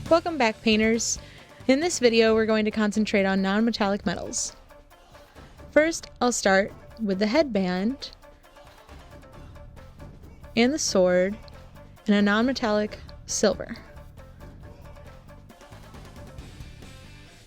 Welcome back, painters. In this video we're going to concentrate on non-metallic metals. First, I'll start with the headband and the sword in a non-metallic silver.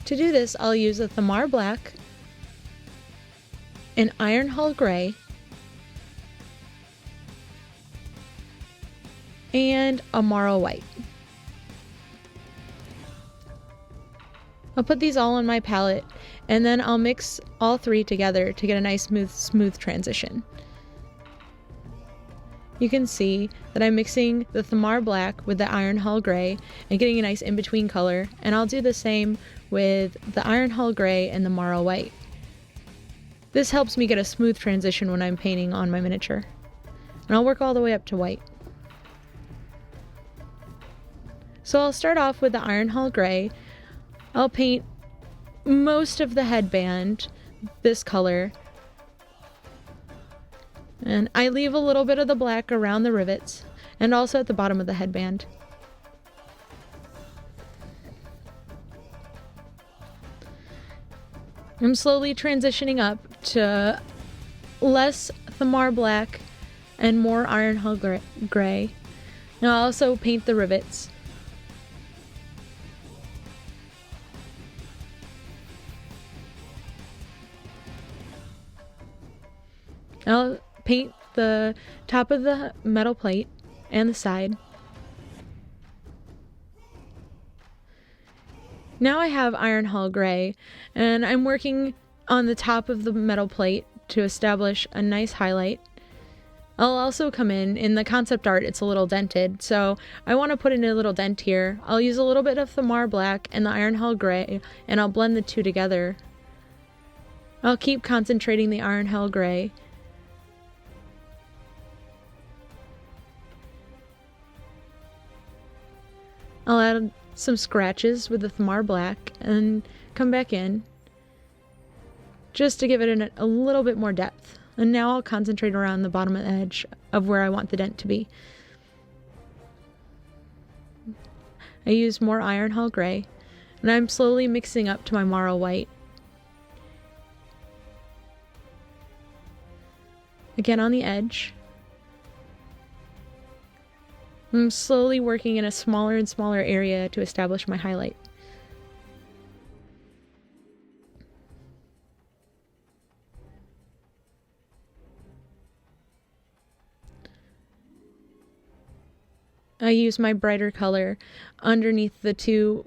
To do this, I'll use a Thamar black, an iron hull gray, and a marl white. I'll put these all on my palette, and then I'll mix all three together to get a nice smooth transition. You can see that I'm mixing the Thamar black with the iron hull gray and getting a nice in-between color, and I'll do the same with the iron hull gray and the marl white. This helps me get a smooth transition when I'm painting on my miniature. And I'll work all the way up to white. So I'll start off with the iron hull gray. I'll paint most of the headband this color, and I leave a little bit of the black around the rivets and also at the bottom of the headband. I'm slowly transitioning up to less Thamar black and more iron hull gray. Now I'll also paint the rivets. I'll paint the top of the metal plate and the side. Now I have iron hull gray, and I'm working on the top of the metal plate to establish a nice highlight. I'll also come in the concept art, it's a little dented, so I want to put in a little dent here. I'll use a little bit of Thamar black and the iron hull gray, and I'll blend the two together. I'll keep concentrating the iron hull gray. I'll add some scratches with the Thamar black and come back in just to give it a little bit more depth. And now I'll concentrate around the bottom edge of where I want the dent to be. I use more iron hull gray, and I'm slowly mixing up to my marl white. Again on the edge. I'm slowly working in a smaller and smaller area to establish my highlight. I use my brighter color underneath the two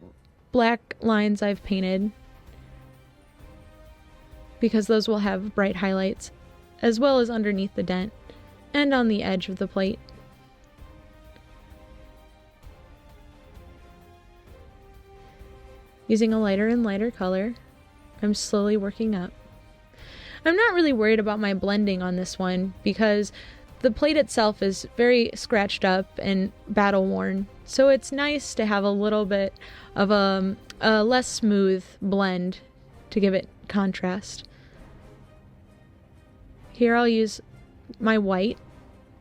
black lines I've painted because those will have bright highlights, as well as underneath the dent and on the edge of the plate. Using a lighter and lighter color, I'm slowly working up. I'm not really worried about my blending on this one because the plate itself is very scratched up and battle worn, so it's nice to have a little bit of a less smooth blend to give it contrast. Here I'll use my white,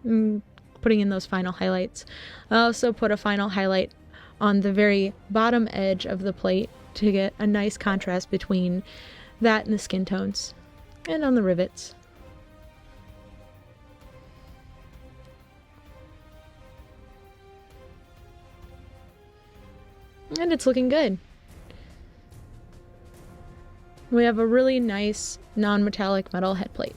putting in those final highlights. I'll also put a final highlight on the very bottom edge of the plate to get a nice contrast between that and the skin tones, and on the rivets. And it's looking good. We have a really nice non-metallic metal head plate.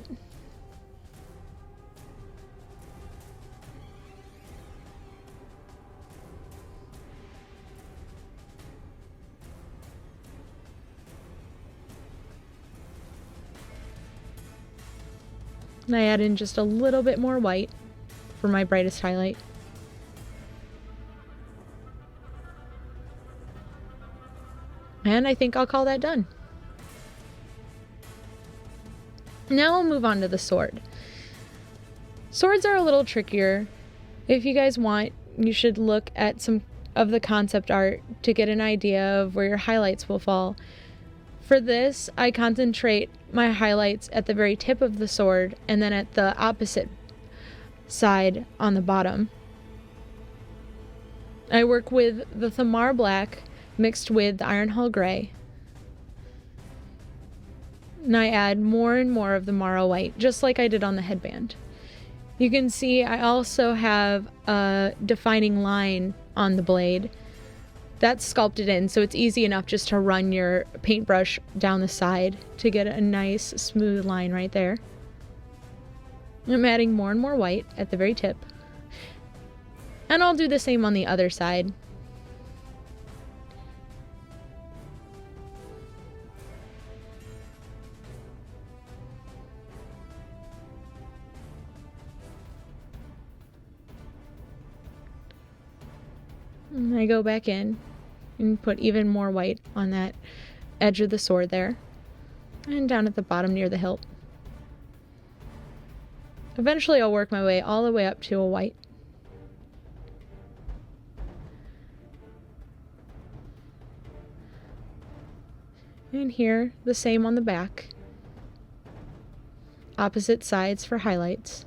And I add in just a little bit more white for my brightest highlight. And I think I'll call that done. Now we'll move on to the sword. Swords are a little trickier. If you guys want, you should look at some of the concept art to get an idea of where your highlights will fall. For this, I concentrate my highlights at the very tip of the sword and then at the opposite side on the bottom. I work with the Thamar Black mixed with the Iron Hull Gray. And I add more and more of the Marrow White, just like I did on the headband. You can see I also have a defining line on the blade. That's sculpted in, so it's easy enough just to run your paintbrush down the side to get a nice smooth line right there. I'm adding more and more white at the very tip. And I'll do the same on the other side. And I go back in and put even more white on that edge of the sword there and down at the bottom near the hilt. Eventually I'll work my way all the way up to a white. And here, the same on the back. Opposite sides for highlights.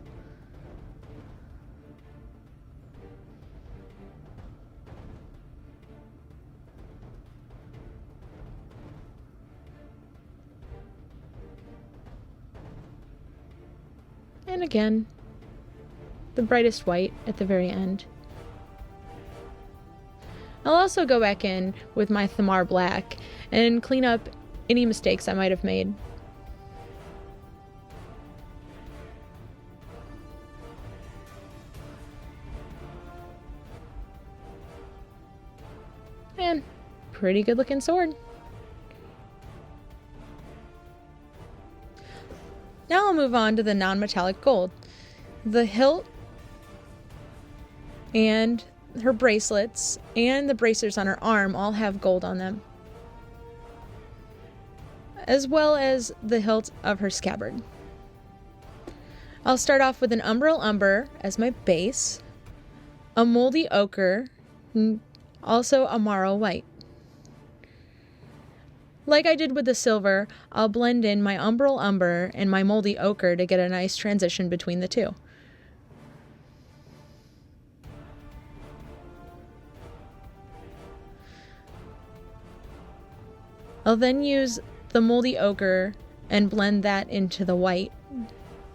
And again, the brightest white at the very end. I'll also go back in with my Thamar Black and clean up any mistakes I might have made. And pretty good looking sword. Now I'll move on to the non-metallic gold. The hilt and her bracelets and the bracers on her arm all have gold on them, as well as the hilt of her scabbard. I'll start off with an umbral umber as my base, a moldy ochre, and also a marrow white. Like I did with the silver, I'll blend in my umbral umber and my moldy ochre to get a nice transition between the two. I'll then use the moldy ochre and blend that into the white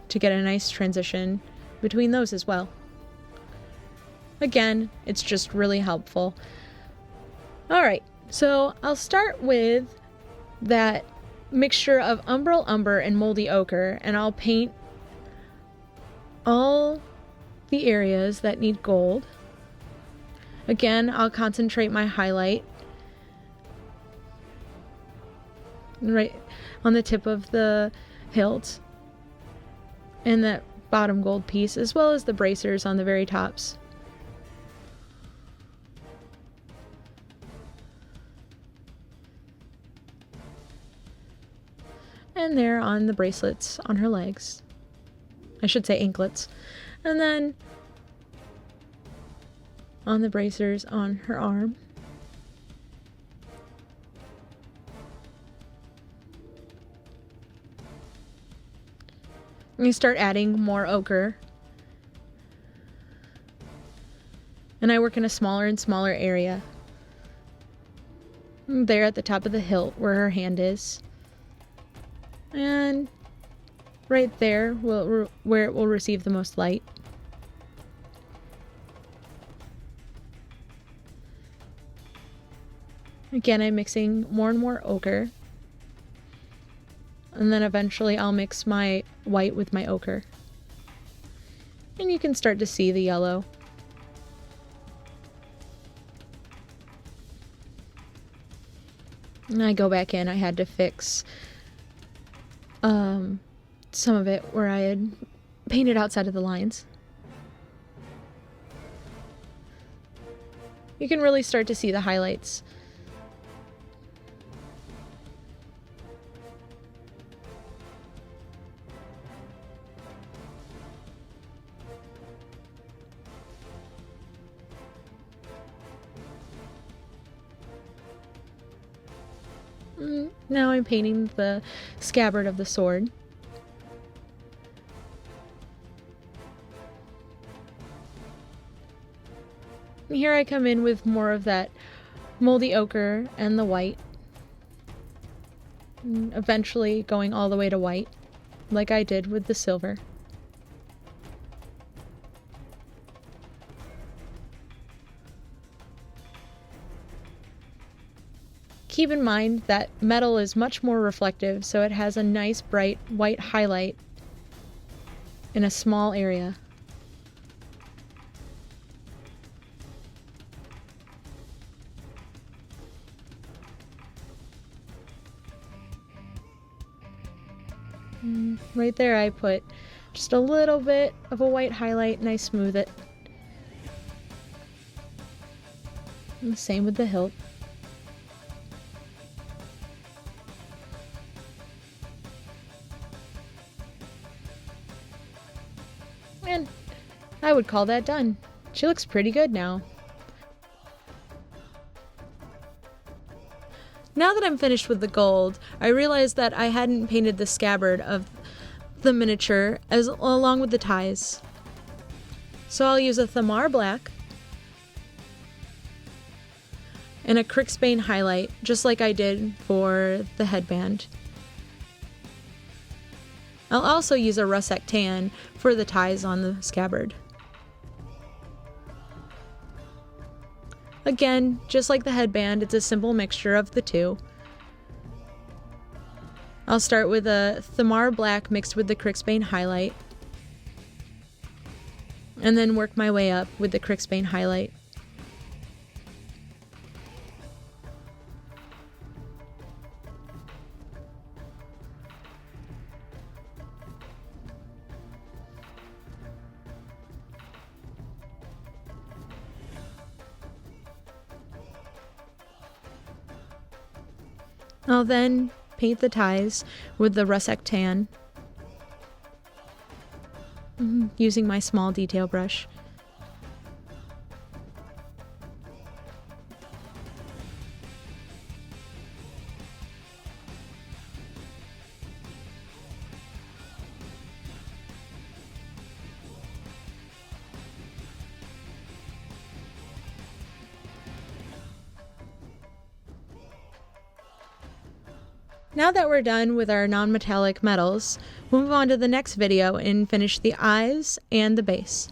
to get a nice transition between those as well. Again, it's just really helpful. Alright, so I'll start with that mixture of umbral umber and moldy ochre, and I'll paint all the areas that need gold. Again, I'll concentrate my highlight right on the tip of the hilt and that bottom gold piece, as well as the bracers on the very tops. And there on the bracelets on her legs. I should say anklets. And then on the bracers on her arm. And you start adding more ochre. And I work in a smaller and smaller area. There at the top of the hilt where her hand is. And right there where it will receive the most light. Again, I'm mixing more and more ochre. And then eventually I'll mix my white with my ochre. And you can start to see the yellow. And I go back in, I had to fix some of it where I had painted outside of the lines. You can really start to see the highlights. Now I'm painting the scabbard of the sword. Here I come in with more of that moldy ochre and the white, and eventually going all the way to white, like I did with the silver. Keep in mind that metal is much more reflective, so it has a nice bright white highlight in a small area. Right there I put just a little bit of a white highlight and I smooth it. And the same with the hilt. And I would call that done. She looks pretty good now. Now that I'm finished with the gold, I realized that I hadn't painted the scabbard of the miniature along with the ties. So I'll use a Thamar black and a Crixbane highlight, just like I did for the headband. I'll also use a russet tan for the ties on the scabbard. Again, just like the headband, it's a simple mixture of the two. I'll start with a Thamar black mixed with the Crixbane highlight, and then work my way up with the Crixbane highlight. I'll then paint the ties with the russet tan, using my small detail brush. Now that we're done with our non-metallic metals, we'll move on to the next video and finish the eyes and the base.